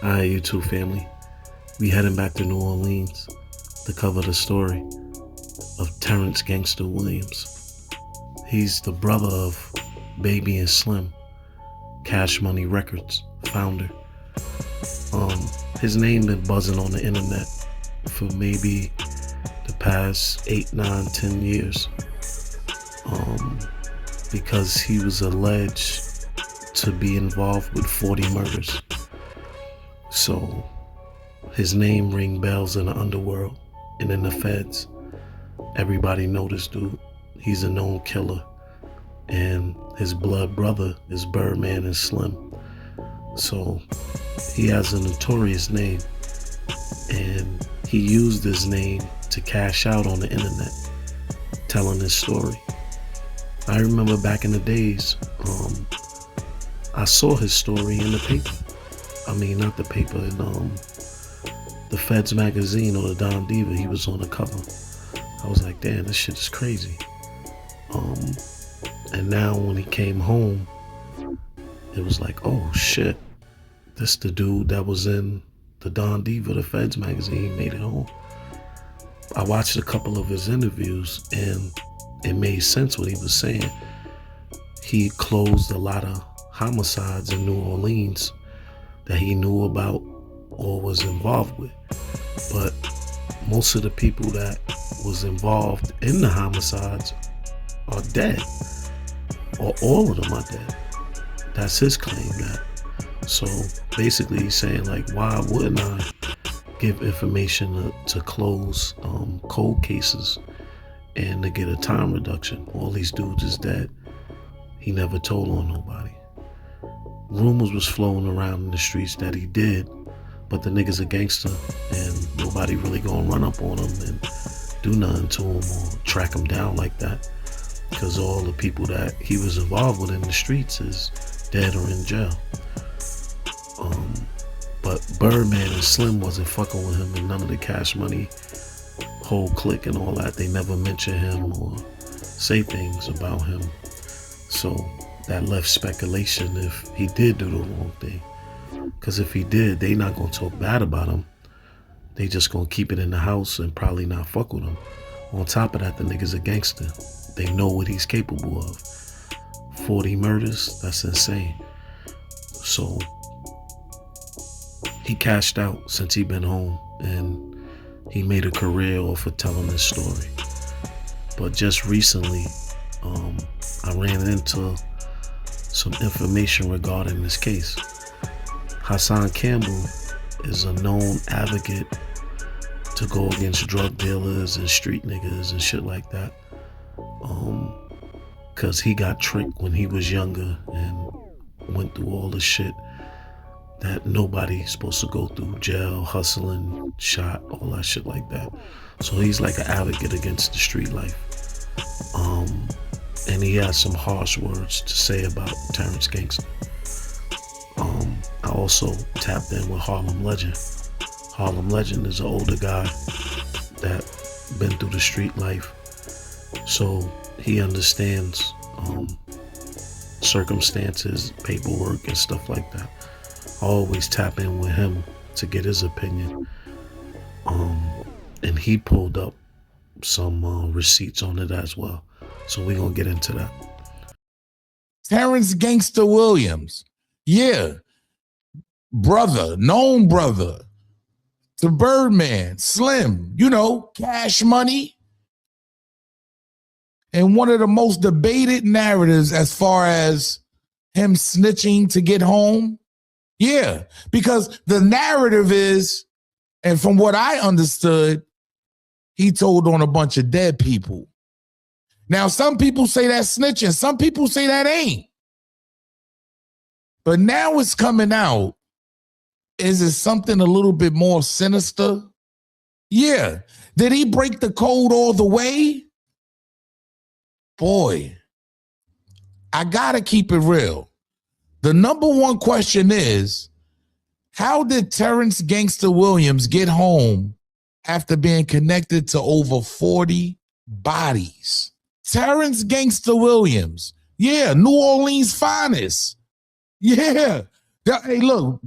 Alright, you two family. We heading back to New Orleans to cover the story of Terrance Gangsta Williams. He's the brother of Baby and Slim, Cash Money Records founder. Um, his name been buzzing on the internet for maybe the past 8, 9, 10 years. Um, because he was alleged to be involved with 40 murders. So his name ring bells in the underworld and in the feds. Everybody know this dude. He's a known killer. And his blood brother is Birdman and Slim. So he has a notorious name. And he used his name to cash out on the internet, telling his story. I remember back in the days, I saw his story in the paper. I mean, not the paper, in the Feds magazine or the Don Diva. He was on the cover. I was like, damn, this shit is crazy. And now when he came home, it was like, oh shit, this the dude that was in the Don Diva, the Feds magazine. He made it home. I watched a couple of his interviews and it made sense what he was saying. He closed a lot of homicides in New Orleans that he knew about or was involved with. But most of the people that was involved in the homicides are dead, or all of them are dead. That's his claim. That so basically he's saying, like, why wouldn't I give information to close cold cases and to get a time reduction? All these dudes is dead. He never told on nobody. Rumors was flowing around in the streets that he did, but the nigga's a gangster and nobody really gonna run up on him and do nothing to him or track him down like that, because all the people that he was involved with in the streets is dead or in jail. But Birdman and Slim wasn't fucking with him, and none of the Cash Money whole clique and all that. They never mention him or say things about him. So that left speculation if he did do the wrong thing. Because if he did, they not gonna talk bad about him. They just gonna keep it in the house and probably not fuck with him. On top of that, the nigga's a gangster. They know what he's capable of. 40 murders, that's insane. So he cashed out since he been home, and he made a career off of telling this story. But just recently, I ran into some information regarding this case. Hassan Campbell is a known advocate to go against drug dealers and street niggas and shit like that. Cause he got tricked when he was younger and went through all the shit that nobody's supposed to go through: jail, hustling, shot, all that shit like that. So he's like an advocate against the street life. And he has some harsh words to say about Terrance Gangsta. I also tapped in with Harlem Legend. Harlem Legend is an older guy that been through the street life, so he understands circumstances, paperwork, and stuff like that. I always tap in with him to get his opinion. And he pulled up some receipts on it as well. So we're gonna get into that. Terrance Gangsta Williams, yeah, brother, known brother to Birdman, Slim, you know, Cash Money. And one of the most debated narratives as far as him snitching to get home. Yeah, because the narrative is, and from what I understood, he told on a bunch of dead people. Now, some people say that's snitching. Some people say that ain't. But now it's coming out. Is it something a little bit more sinister? Yeah. Did he break the code all the way? Boy, I gotta keep it real. The number one question is, how did Terrance Gangsta Williams get home after being connected to over 40 bodies? Terrance Gangsta Williams, yeah, New Orleans finest. Yeah. Hey, look,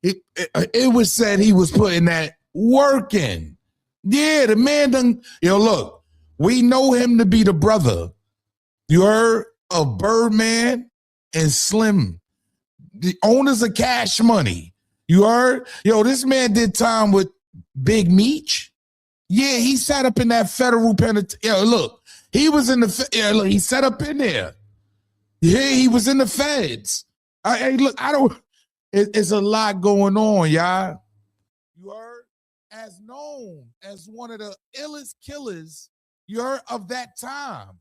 it was said he was putting that work in. Yeah, the man done, look, we know him to be the brother, you heard, of Birdman and Slim, the owners of Cash Money. You heard? This man did time with Big Meech. Yeah, he sat up in that federal penitentiary. Look, he was in the, he sat up in there. Yeah, he was in the feds. It's a lot going on, y'all. You heard? As known as one of the illest killers, you heard, of that time.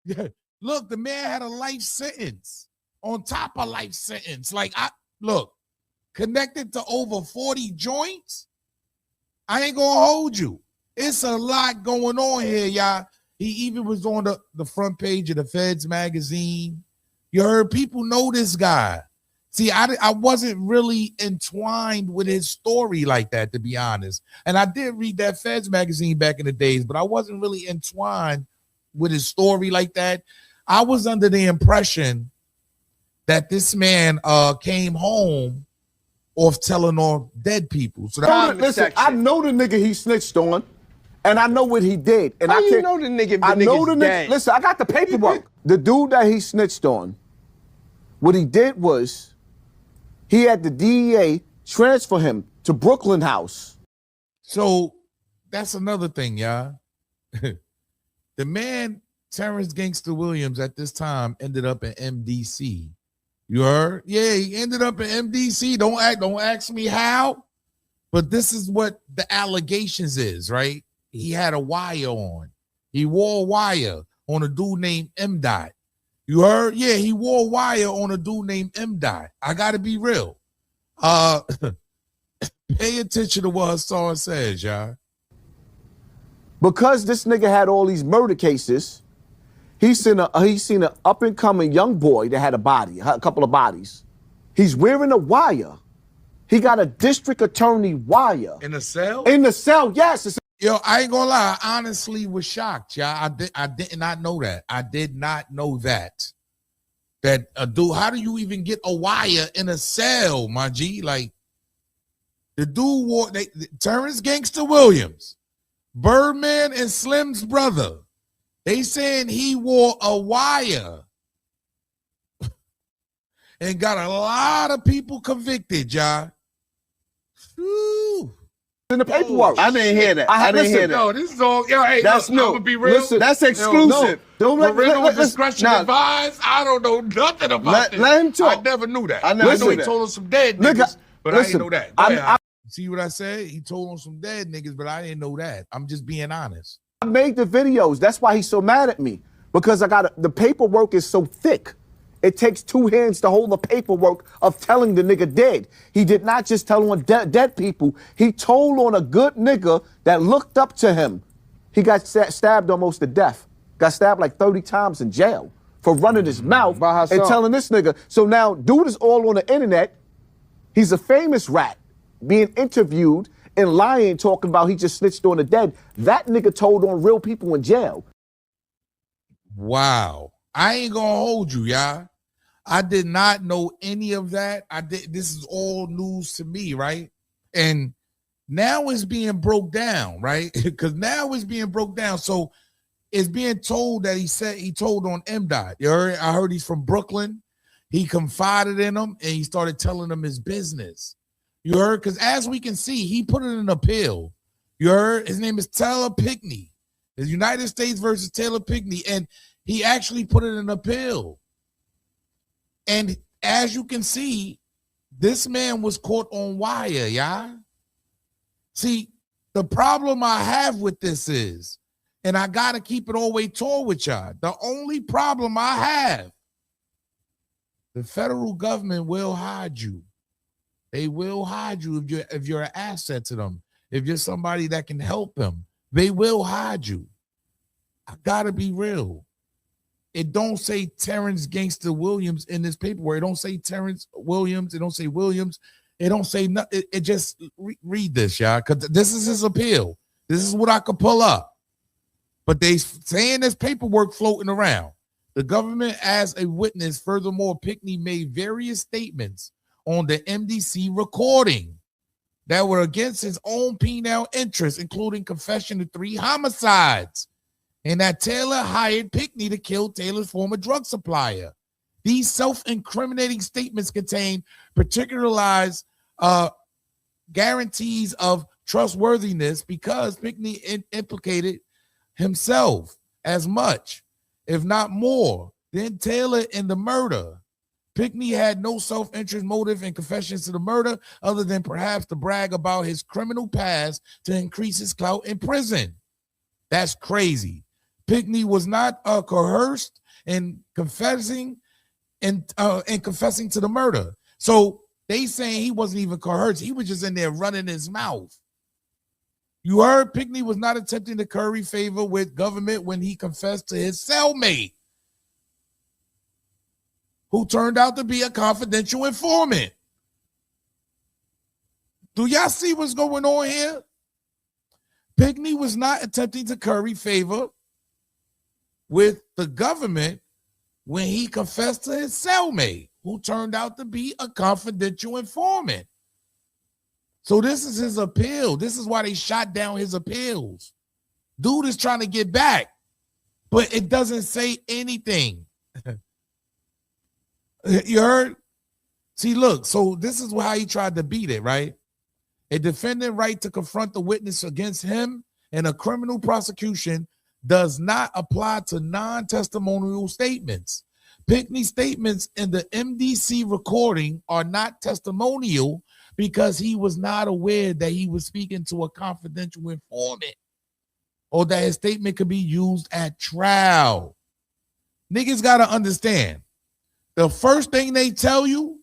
Yeah. Look, the man had a life sentence on top of life sentence. Connected to over 40 joints. I ain't gonna hold you. It's a lot going on here, y'all. He even was on the front page of the Feds magazine. You heard? People know this guy. See, I wasn't really entwined with his story like that, to be honest. And I did read that Feds magazine back in the days, but I wasn't really entwined with his story like that. I was under the impression that this man came home off telling on dead people. So listen, I know the nigga he snitched on, and I know what he did. And How you know the nigga? I know the nigga. Listen, I got the paperwork. The dude that he snitched on, what he did was, he had the DEA transfer him to Brooklyn House. So that's another thing, y'all. The man, Terrance Gangsta Williams, at this time ended up in MDC. You heard? Yeah, he ended up in MDC. Don't ask me how, but this is what the allegations is, right? He had a wire on. He wore a wire on a dude named M. Dot. You heard? Yeah, he wore a wire on a dude named M. Dot. I gotta be real. Pay attention to what Hassan says, y'all. Because this nigga had all these murder cases, he's seen an up-and-coming young boy that had a couple of bodies. He's wearing a wire. He got a district attorney wire. In the cell? In the cell, yes. I ain't gonna lie. I honestly was shocked, y'all. I did not know that. I did not know that. That a dude, how do you even get a wire in a cell, my G? Like, the dude wore, Terrance Gangsta Williams, Birdman and Slim's brother, they saying he wore a wire and got a lot of people convicted, y'all. Whew. In the paperwork. I didn't hear that. I didn't hear that. No, this is all. Hey, that's look, new. I'm gonna be real. Listen, that's exclusive. Parental discretion advised. I don't know nothing about this. Let him talk. I never knew that. I never know knew he that. told us some dead niggas, but I didn't know that. See what I said? He told him some dead niggas, but I didn't know that. I'm just being honest. I made the videos. That's why he's so mad at me. Because the paperwork is so thick. It takes two hands to hold the paperwork of telling the nigga dead. He did not just tell on dead people. He told on a good nigga that looked up to him. He got stabbed almost to death. Got stabbed like 30 times in jail for running his mouth and telling this nigga. So now, dude is all on the internet. He's a famous rat being interviewed and lying, talking about he just snitched on the dead. That nigga told on real people in jail. Wow. I ain't gonna hold you, y'all. I did not know any of that. This is all news to me, right? And now it's being broke down, right? Because now it's being broke down. So it's being told that he told on M. Dot. I heard he's from Brooklyn. He confided in him and he started telling him his business. You heard? Because as we can see, he put it in an appeal. You heard? His name is Taylor Pickney. The United States versus Taylor Pickney. And he actually put it in an appeal. And as you can see, this man was caught on wire, y'all. See, the problem I have with this is, and I got to keep it all way tall with y'all, the only problem I have, the federal government will hide you. They will hide you if you're an asset to them. If you're somebody that can help them, they will hide you. I got to be real. It don't say Terrance Gangsta Williams in this paperwork. It don't say Terrance Williams. It don't say Williams. It don't say nothing. It just read this, y'all, because this is his appeal. This is what I could pull up. But they saying there's paperwork floating around. The government as a witness. Furthermore, Pickney made various statements on the MDC recording that were against his own penal interests, including confession to 3 homicides, and that Taylor hired Pickney to kill Taylor's former drug supplier. These self-incriminating statements contain particularized guarantees of trustworthiness because Pickney implicated himself as much, if not more, than Taylor in the murder. Pickney had no self-interest motive in confessions to the murder other than perhaps to brag about his criminal past to increase his clout in prison. That's crazy. Pickney was not coerced in confessing confessing to the murder. So they saying he wasn't even coerced. He was just in there running his mouth. You heard Pickney was not attempting to curry favor with government when he confessed to his cellmate, who turned out to be a confidential informant. Do y'all see what's going on here? Pickney was not attempting to curry favor with the government when he confessed to his cellmate, who turned out to be a confidential informant. So this is his appeal. This is why they shot down his appeals. Dude is trying to get back, but it doesn't say anything. You heard? See, look, so this is how he tried to beat it, right? A defendant right to confront the witness against him in a criminal prosecution does not apply to non-testimonial statements. Pickney's statements in the MDC recording are not testimonial because he was not aware that he was speaking to a confidential informant or that his statement could be used at trial. Niggas got to understand, the first thing they tell you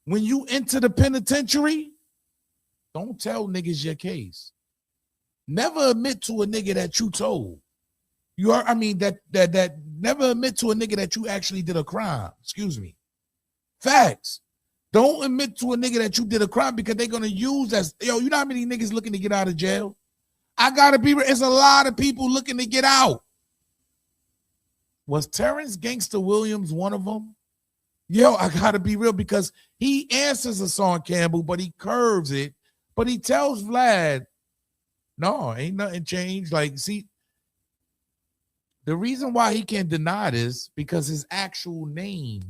when you enter the penitentiary, don't tell niggas your case. Never admit to a nigga that you told. That never admit to a nigga that you actually did a crime. Excuse me. Facts. Don't admit to a nigga that you did a crime because they're gonna use that. Yo, you know how many niggas looking to get out of jail? I gotta be real. It's a lot of people looking to get out. Was Terrance Gangsta Williams one of them? Yo, I gotta be real because he answers Hassan Campbell, but he curves it. But he tells Vlad, no, ain't nothing changed. Like, see, the reason why he can't deny this because his actual name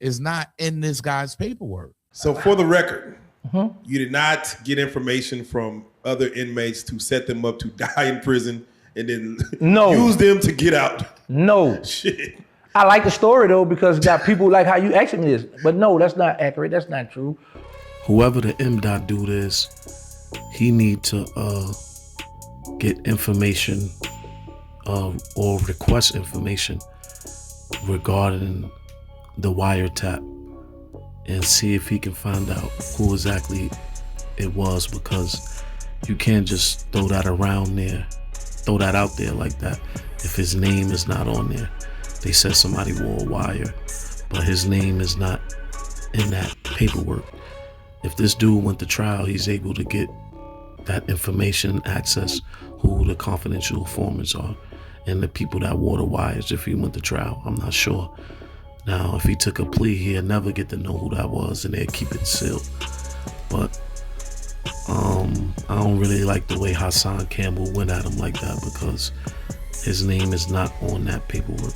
is not in this guy's paperwork. So for the record, you did not get information from other inmates to set them up to die in prison and then use them to get out. No. Shit. I like the story though because you got people like how you asking this. But no, that's not accurate. That's not true. Whoever the M. dude is, he need to get information or request information regarding the wiretap and see if he can find out who exactly it was, because you can't just throw that out there like that if his name is not on there. They said somebody wore a wire, but his name is not in that paperwork. If this dude went to trial, he's able to get that information, access who the confidential informants are and the people that wore the wires if he went to trial. I'm not sure. Now, if he took a plea, he'll never get to know who that was and they'll keep it sealed. But I don't really like the way Hassan Campbell went at him like that because his name is not on that paperwork.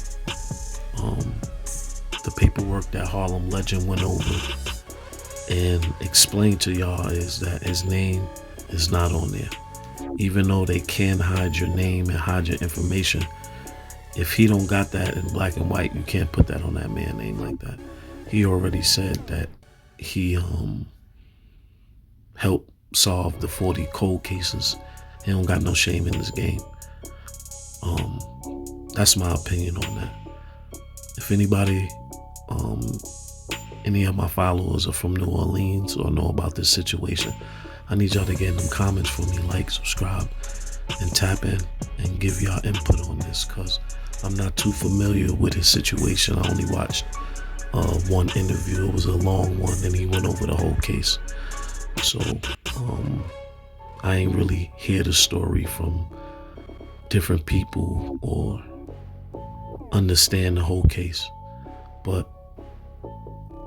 The paperwork that Harlem Legend went over and explained to y'all is that his name is not on there. Even though they can hide your name and hide your information, if he don't got that in black and white, you can't put that on that man's name like that. He already said that he helped solve the 40 cold cases. He don't got no shame in this game. That's my opinion on that. If anybody, any of my followers are from New Orleans or know about this situation, I need y'all to get in them comments for me, like, subscribe, and tap in and give y'all input on this, because I'm not too familiar with his situation. I only watched one interview. It was a long one and he went over the whole case. So I ain't really hear the story from different people or understand the whole case. But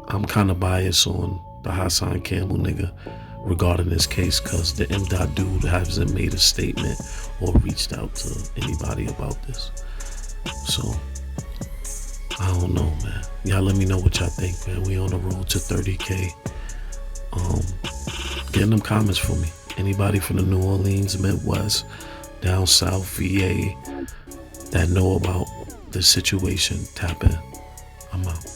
I'm kind of biased on the Hassan Campbell nigga regarding this case, because the M. Dot dude hasn't made a statement or reached out to anybody about this. So I don't know, man. Y'all let me know what y'all think, man. We on the road to 30K. Get in them comments for me. Anybody from the New Orleans, Midwest, down south, VA, that know about the situation, tap in. I'm out.